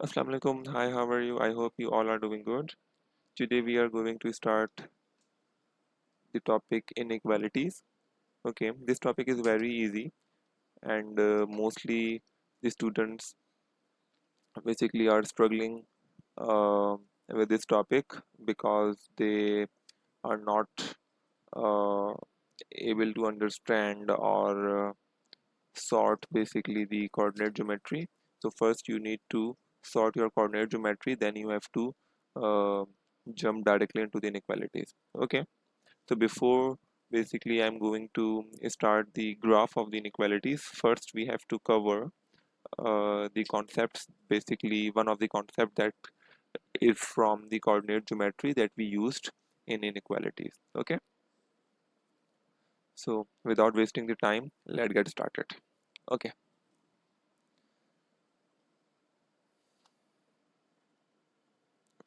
Assalamu alaikum. Hi, how are you? I hope you all are doing good. Today we are going to start the topic inequalities. Okay, this topic is very easy and mostly the students basically are struggling uh, with this topic because they are not uh, able to understand or sort basically the coordinate geometry. So first you need to sort your coordinate geometry, then you have to uh, jump directly into the inequalities. Okay, so before basically I'm going to start the graph of the inequalities, first we have to cover the concepts, basically one of the concept that is from the coordinate geometry that we used in inequalities. Okay, so without wasting the time, let's get started. Okay,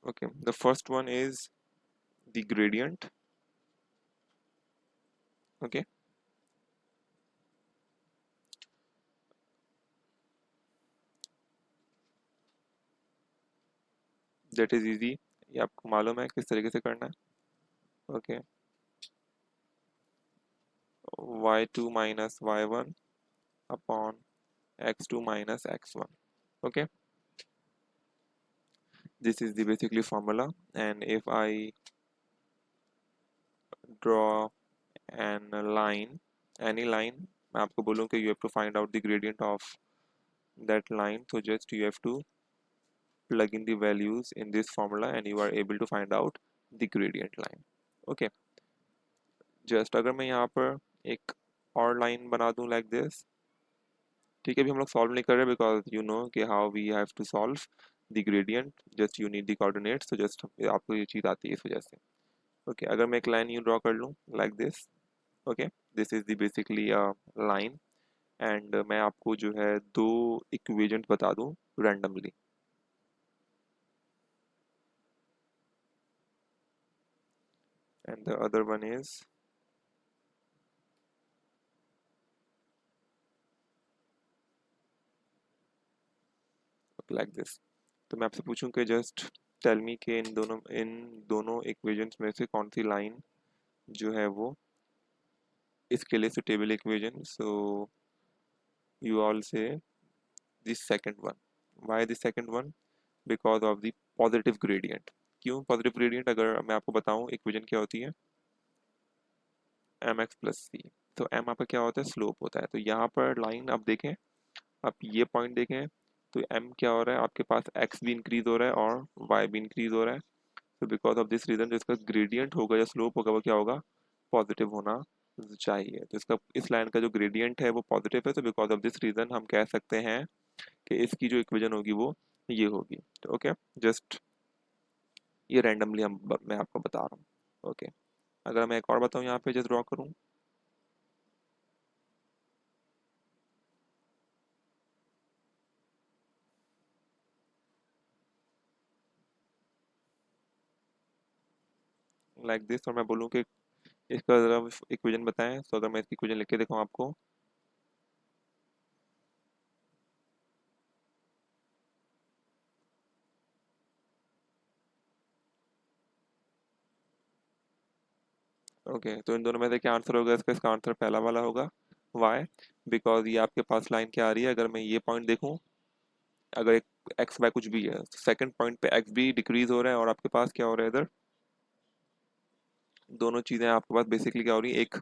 okay, the first one is the gradient. Okay, that is easy. ये आपको मालूम है किस तरीके से करना है. Okay, y2 minus y1 upon x2 minus x1. Okay, this is the basically formula, and if I draw an line, any line, मैं आपको बोलूँ कि you have to find out the gradient of that line, so just you have to plug in the values in this formula and you are able to find out the gradient line. Okay, just अगर मैं यहाँ पर एक और line बना दूँ like this. ठीक है, अभी हम लोग सॉल्व नहीं कर रहे बिकॉज यू नो कि how we have to solve the gradient, just you need the coordinates, तो जस्ट आपको ये चीज़ आती है इस वजह से. ओके, अगर मैं एक लाइन यूँ ड्रॉ कर लूँ like this. Okay, this is the basically line, and मैं आपको जो है दो इक्वेशंस बता दूँ randomly. And the other one is like this. तो मैं आपसे पूछूं कि जस्ट टेल मी कि इन दोनों इक्वेशंस में से कौन सी लाइन जो है वो इसके लिए suitable equation. So you all say the second one. Why the second one? Because of the positive gradient. क्यों positive gradient? अगर मैं आपको बताऊं इक्वेशन क्या होती है, mx प्लस सी. तो m आपका क्या होता है, स्लोप होता है. तो यहाँ पर लाइन आप देखें, आप ये पॉइंट देखें, तो m क्या हो रहा है आपके पास, x भी इंक्रीज हो रहा है और y भी इंक्रीज हो रहा है. तो बिकॉज ऑफ दिस रीजन जो इसका ग्रेडियंट होगा या स्लोप होगा वो क्या होगा, पॉजिटिव होना चाहिए. तो इसका इस लाइन का जो ग्रेडियंट है वो पॉजिटिव है, तो बिकॉज ऑफ दिस रीजन हम कह सकते हैं कि इसकी जो इक्वेशन होगी वो ये होगी. तो ओके, जस्ट ये रैंडमली मैं आपको बता रहा हूँ. ओके, अगर मैं एक और बताऊँ यहाँ पे, जस्ट ड्रॉ करूँ लाइक दिस, और मैं बोलूँ कि इसका ज़रा इक्वेशन बताएं, तो अगर मैं इसकी इक्वेशन लिख के दिखाऊँ आपको. ओके, तो इन दोनों में से क्या आंसर होगा इसका, इसका आंसर पहला वाला होगा. वाई? बिकॉज ये आपके पास लाइन क्या आ रही है, अगर मैं ये पॉइंट देखूँ, अगर एक एक्स वाई कुछ भी है, सेकंड पॉइंट पे एक्स भी डिक्रीज हो रहा है और आपके पास क्या हो रहा है इधर, दोनों चीज़ें आपके पास बेसिकली क्या हो रही है, एक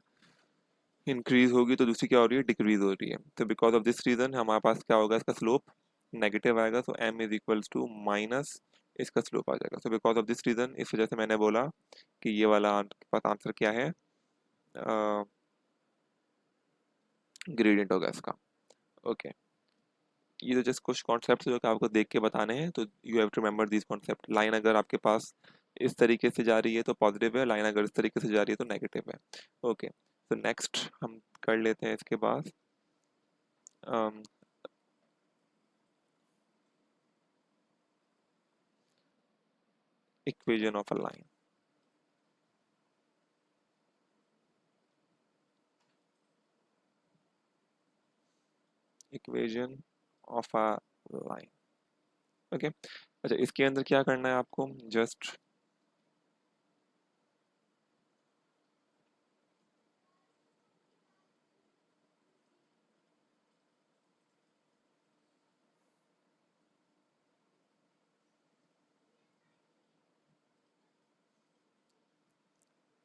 इंक्रीज होगी तो दूसरी क्या हो रही है, डिक्रीज हो रही है. तो बिकॉज ऑफ दिस रीजन हमारे पास क्या होगा, इसका स्लोप नेगेटिव आएगा. तो m is equals to minus इसका स्लोप आ जाएगा. So because of this reason, इस वजह से मैंने बोला कि ये वाला आपके पास आंसर क्या है, ग्रेडियंट होगा इसका. ओके, ये तो जस्ट कुछ कॉन्सेप्ट जो कि आपको देख के बताने हैं, तो you have to remember this concept. Line अगर आपके पास इस तरीके से जा रही है तो पॉजिटिव है, लाइन अगर इस तरीके से जा रही है तो नेगेटिव है. ओके, तो नेक्स्ट हम कर लेते हैं इसके बाद equation of a line. Equation of a line. Okay. अच्छा, इसके अंदर क्या करना है आपको, just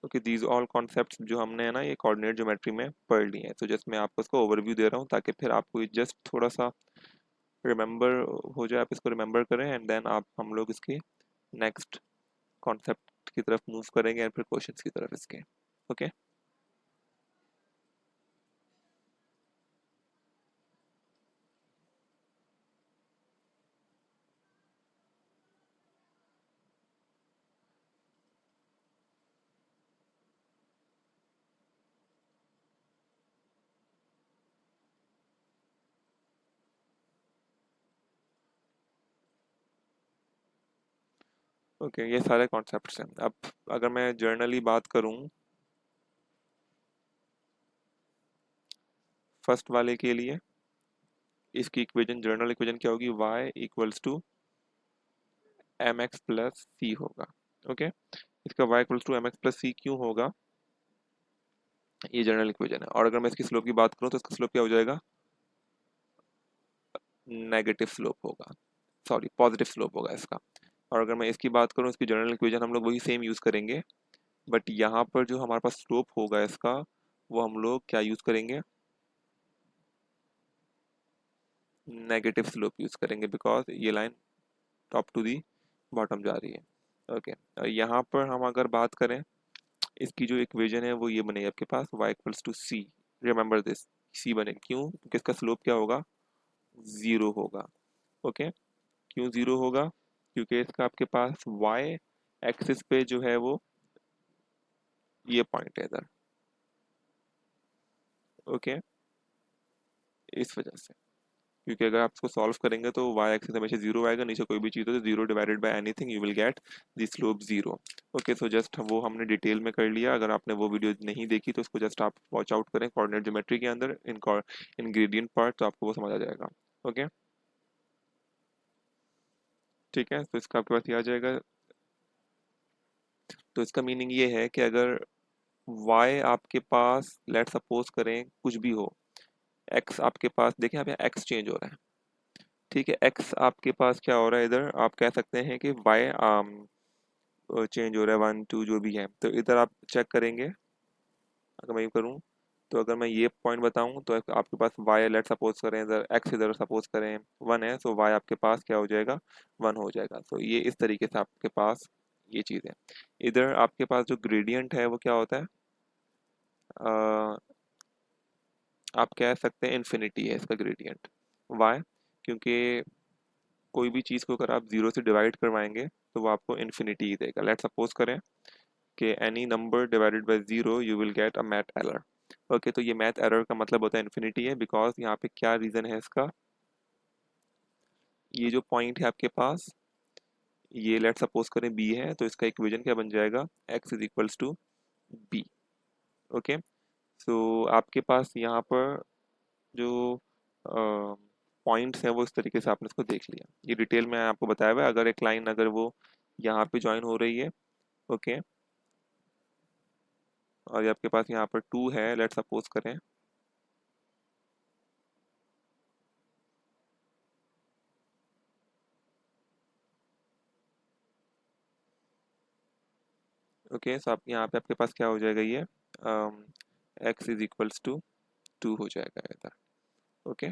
okay, these all concepts जो हमने है ना ये कोऑर्डिनेट ज्योमेट्री में पढ़ लिए हैं, तो जस्ट मैं आपको इसको ओवरव्यू दे रहा हूँ ताकि फिर आपको जस्ट थोड़ा सा रिमेंबर हो जाए, आप इसको रिमेंबर करें एंड देन आप हम लोग इसके नेक्स्ट कॉन्सेप्ट की तरफ मूव करेंगे एंड फिर क्वेश्चंस की तरफ इसके। ओके। ओके, ये सारे कॉन्सेप्ट्स हैं। अब अगर मैं जर्नली बात करूं फर्स्ट वाले के लिए, इसकी इक्वेशन, जर्नल इक्वेशन क्या होगी, y equals to M X plus C होगा। ओके। इसका y equals to M X plus C क्यों होगा, ये जनरल इक्वेशन है। और अगर मैं इसकी स्लोप की बात करूं तो इसका स्लोप क्या हो जाएगा, नेगेटिव स्लोप होगा, सॉरी पॉजिटिव स्लोप होगा इसका। और अगर मैं इसकी बात करूं, इसकी जनरल इक्वेशन हम लोग वही सेम यूज करेंगे, बट यहाँ पर जो हमारे पास स्लोप होगा इसका, वो हम लोग क्या यूज करेंगे, नेगेटिव स्लोप यूज करेंगे, बिकॉज ये line top to the bottom जा रही है। ओके। यहाँ पर हम अगर बात करें, इसकी जो इक्वेशन है वो ये बनेगी आपके पास y equals to C, remember this, C बने क्यों, क्योंकि इसका स्लोप क्या होगा, जीरो होगा। ओके। क्यों जीरो होगा, क्योंकि इसका आपके पास y एक्सिस पे जो है वो ये पॉइंट है इधर। ओके। इस वजह से, क्योंकि अगर आप इसको सॉल्व करेंगे तो y एक्सिस हमेशा जीरो आएगा, नीचे कोई भी चीज़ हो तो zero divided by anything you will get the slope zero. Okay, so just वो हमने डिटेल में कर लिया। अगर आपने वो वीडियो नहीं देखी तो इसको जस्ट आप वॉच आउट करें कोऑर्डिनेट ज्योमेट्री के अंदर इंग्रेडिएंट पार्ट, तो आपको वो समझ आ जाएगा। ओके, ठीक है, तो इसका आपके पास ये आ जाएगा। तो इसका मीनिंग ये है कि अगर y आपके पास लेट सपोज करें कुछ भी हो, x आपके पास, देखें यहाँ पे x चेंज हो रहा है, ठीक है, x आपके पास क्या हो रहा है इधर, आप कह सकते हैं कि y चेंज हो रहा है, वन टू जो भी है, तो इधर आप चेक करेंगे। अगर मैं ये करूँ, तो अगर मैं ये पॉइंट बताऊँ तो आपके पास y लेट सपोज करें, इधर x इधर सपोज करें वन है, तो y आपके पास क्या हो जाएगा, वन हो जाएगा। तो ये इस तरीके से आपके पास ये चीज़ है। इधर आपके पास जो ग्रेडियंट है वो क्या होता है, अ, आप कह सकते हैं इन्फिनिटी है इसका ग्रेडियंट। वाई, क्योंकि कोई भी चीज़ को अगर आप जीरो से डिवाइड करवाएंगे तो वो आपको इन्फिनिटी ही देगा। लेट सपोज करें कि any number divided by zero you will get a math error. Okay, तो ये मैथ एरर का मतलब होता है इन्फिनिटी है, बिकॉज यहाँ पे क्या रीज़न है इसका, ये जो पॉइंट है आपके पास, ये लेट सपोज करें बी है, तो इसका इक्वेशन क्या बन जाएगा, X is equals to B. Okay, so आपके पास यहाँ पर जो पॉइंट्स हैं वो इस तरीके से आपने इसको देख लिया, ये डिटेल में आपको बताया हुआ है। अगर एक लाइन अगर वो यहाँ पे ज्वाइन हो रही है, ओके, और ये आपके पास यहाँ पर टू है, लेट सपोज करें, ओके, सो आप यहाँ पे आपके पास क्या हो जाएगा, ये X is equals to two हो जाएगा इधर। ओके,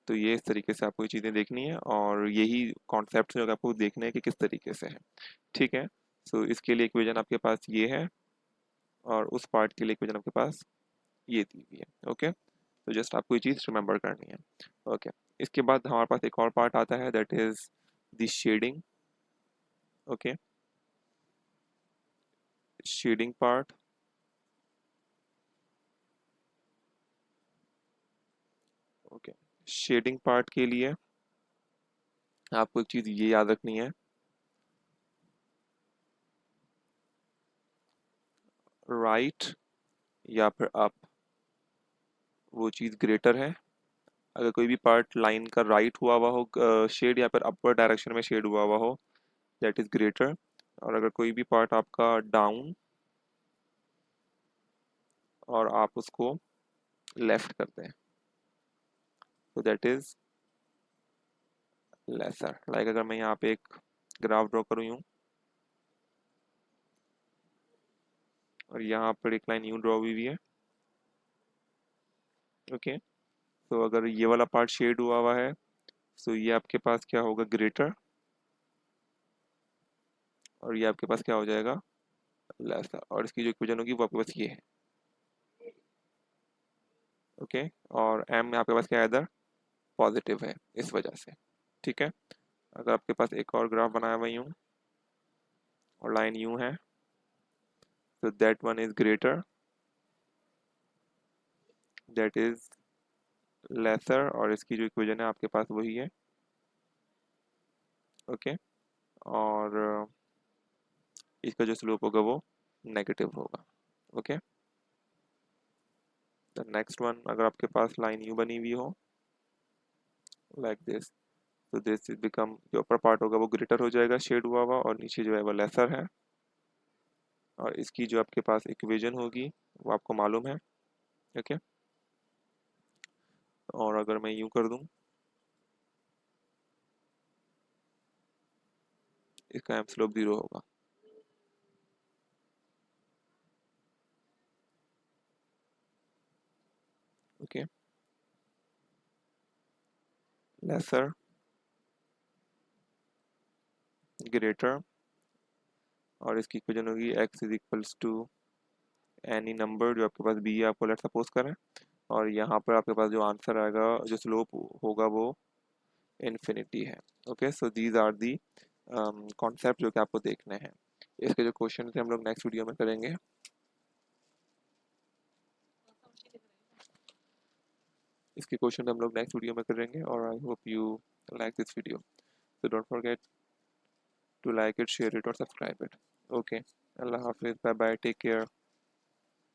तो ये इस तरीके से आपको ये चीज़ें देखनी है, और यही कॉन्सेप्ट जो आपको देखना है कि किस तरीके से है। ठीक है, सो इसके लिए इक्वेशन आपके पास ये है, और उस पार्ट के लिए इक्वेशन आपके पास ये दी हुई है। ओके, तो जस्ट आपको ये चीज़ रिमेंबर करनी है। ओके, इसके बाद हमारे पास एक और पार्ट आता है, that is the shading. Okay, shading part. Okay, shading part के लिए आपको एक चीज़ ये याद रखनी है, राइट या फिर अप, वो चीज़ ग्रेटर है अगर कोई भी पार्ट लाइन का राइट हुआ हुआ हो शेड, या फिर अपर डायरेक्शन में शेड हुआ हुआ हो, दैट इज ग्रेटर। और अगर कोई भी पार्ट आपका डाउन और आप उसको लेफ्ट करते हैं, तो दैट इज लेसर। लाइक अगर मैं यहाँ पे एक ग्राफ ड्रॉ करूँ यूँ, और यहाँ पर एक लाइन यूँ ड्रॉ हुई है, ओके। तो अगर ये वाला पार्ट शेड हुआ हुआ है, तो ये आपके पास क्या होगा, ग्रेटर, और ये आपके पास क्या हो जाएगा, लेसर। और इसकी जो इक्वेशन होगी वो आपके पास ये है, ओके। और एम आपके पास क्या है, इधर पॉजिटिव है इस वजह से, ठीक है। अगर आपके पास एक और ग्राफ बनाया हुआ यूँ और लाइन यूँ है, तो that one is greater, that is lesser, और इसकी जो इक्वेशन है आपके पास वही है, ओके। और इसका जो स्लोप होगा वो नेगेटिव होगा, ओके। द नेक्स्ट वन, अगर आपके पास लाइन यू बनी हुई हो लाइक दिस, तो दिस इज बिकम, जो ऊपर पार्ट होगा वो ग्रेटर हो जाएगा शेड हुआ हुआ, और नीचे जो है वो लेसर है। और इसकी जो आपके पास इक्वेशन होगी वो आपको मालूम है, ओके। और अगर मैं यूँ कर दूँ, इसका एम स्लोप 0 होगा, ओके। लेसर, ग्रेटर, और इसकी इक्वेशन होगी x is equals to any number जो आपके पास बी है, आपको लेट सपोज करें। और यहाँ पर आपके पास जो आंसर आएगा, जो स्लोप होगा वो इन्फिनिटी है, okay. So these are the concept जो कि आपको देखने हैं। इसके जो क्वेश्चन थे हम लोग नेक्स्ट वीडियो में करेंगे। इसके क्वेश्चन हम लोग नेक्स्ट वीडियो में करेंगे, और I hope you like this video. So don't forget to like it, share it और सब्सक्राइब इट, ओके। अल्लाह हाफिज़, बाय बाय, टेक केयर।